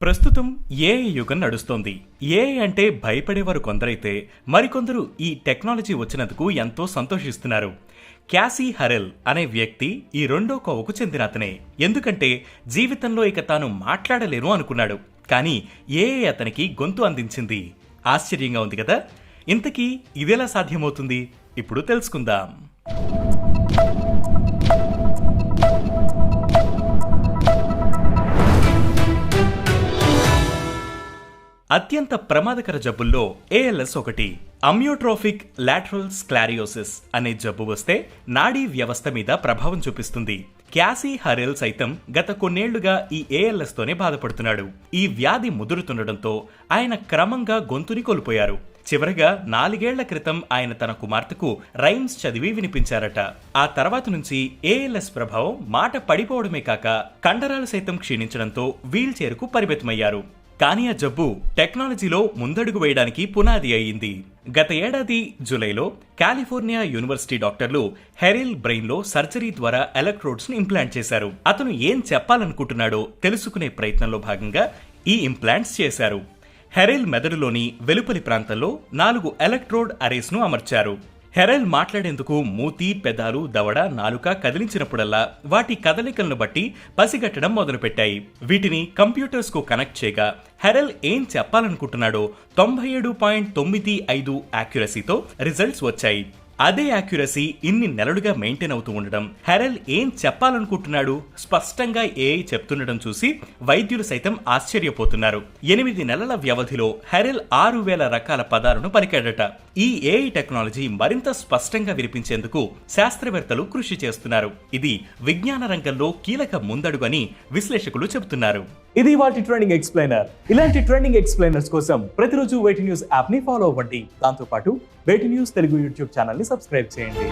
ప్రస్తుతం ఏఐ యుగం నడుస్తోంది. ఏఐ అంటే భయపడేవారు కొందరైతే మరికొందరు ఈ టెక్నాలజీ వచ్చినందుకు ఎంతో సంతోషిస్తున్నారు. క్యాసీ హరెల్ అనే వ్యక్తి ఈ రెండో కోవకు చెందిన అతనే. ఎందుకంటే జీవితంలో ఇక తాను మాట్లాడలేను అనుకున్నాడు. కానీ ఏఐ అతనికి గొంతు అందించింది. ఆశ్చర్యంగా ఉంది కదా. ఇంతకీ ఇదెలా సాధ్యమవుతుంది? ఇప్పుడు తెలుసుకుందాం. అత్యంత ప్రమాదకర జబ్బుల్లో ఏఎల్ఎస్ ఒకటి. అమ్యోట్రోఫిక్ లాటరల్ స్క్లారియోసిస్ అనే జబ్బు వస్తే నాడీ వ్యవస్థ మీద ప్రభావం చూపిస్తుంది. క్యాసీ హరెల్ సైతం గత కొన్నేళ్లుగా ఈ ఏఎల్ఎస్ తోనే బాధపడుతున్నాడు. ఈ వ్యాధి ముదురుతుండటంతో ఆయన క్రమంగా గొంతుని కోల్పోయారు. చివరగా 4 ఏళ్ల క్రితం ఆయన తన కుమార్తెకు రైమ్స్ చదివి వినిపించారట. ఆ తర్వాత నుంచి ఏఎల్ఎస్ ప్రభావం మాట పడిపోవడమే కాక కండరాలు సైతం క్షీణించడంతో వీల్ చైర్కు పరిమితమయ్యారు. కానీ ఆ జబ్బు టెక్నాలజీలో ముందడుగు వేయడానికి పునాది అయింది. గత ఏడాది జూలైలో కాలిఫోర్నియా యూనివర్సిటీ డాక్టర్లు హెరెల్ బ్రెయిన్ లో సర్జరీ ద్వారా ఎలక్ట్రోడ్స్ ను ఇంప్లాంట్ చేశారు. అతను ఏం చెప్పాలనుకుంటున్నాడో తెలుసుకునే ప్రయత్నంలో భాగంగా ఈ ఇంప్లాంట్స్ చేశారు. హెరెల్ మెదడులోని వెలుపలి ప్రాంతంలో 4 ఎలక్ట్రోడ్ అరేస్ ను అమర్చారు. హెరెల్ మాట్లాడేందుకు మూతి, పెదాలు, దవడ, నాలుక కదిలించినప్పుడల్లా వాటి కదలికలను బట్టి పసిగట్టడం మొదలుపెట్టాయి. వీటిని కంప్యూటర్స్ కు కనెక్ట్ చేయగా హెరెల్ ఏం చెప్పాలనుకుంటున్నాడో 97.95 యాక్యురసీతో రిజల్ట్స్ వచ్చాయి. అదే యాక్యురసీ ఇన్ని నెలలుగా మెయింటైన్ అవుతూ ఉండడం, హెరెల్ ఏం చెప్పాలనుకుంటున్నాడు స్పష్టంగా ఏఐ చెప్తుండడం చూసి వైద్యులు సైతం ఆశ్చర్యపోతున్నారు. 8 నెలల వ్యవధిలో హెరెల్ 6000 రకాల పదాలను పలికాడట. ఈ ఏఐ టెక్నాలజీ మరింత స్పష్టంగా వినిపించేందుకు శాస్త్రవేత్తలు కృషి చేస్తున్నారు. ఇది విజ్ఞాన రంగంలో కీలక ముందడుగు అని విశ్లేషకులు చెబుతున్నారు. ఇది వాటి ట్రెండింగ్ ఎక్స్ప్లెయినర్. ఇలాంటి ట్రెండింగ్ ఎక్స్ప్లెయినర్స్ కోసం ప్రతిరోజు వేటి న్యూస్ యాప్ ని ఫాలో అవ్వండి. దాంతోపాటు వేటి న్యూస్ తెలుగు యూట్యూబ్ ఛానల్ ని సబ్స్క్రైబ్ చేయండి.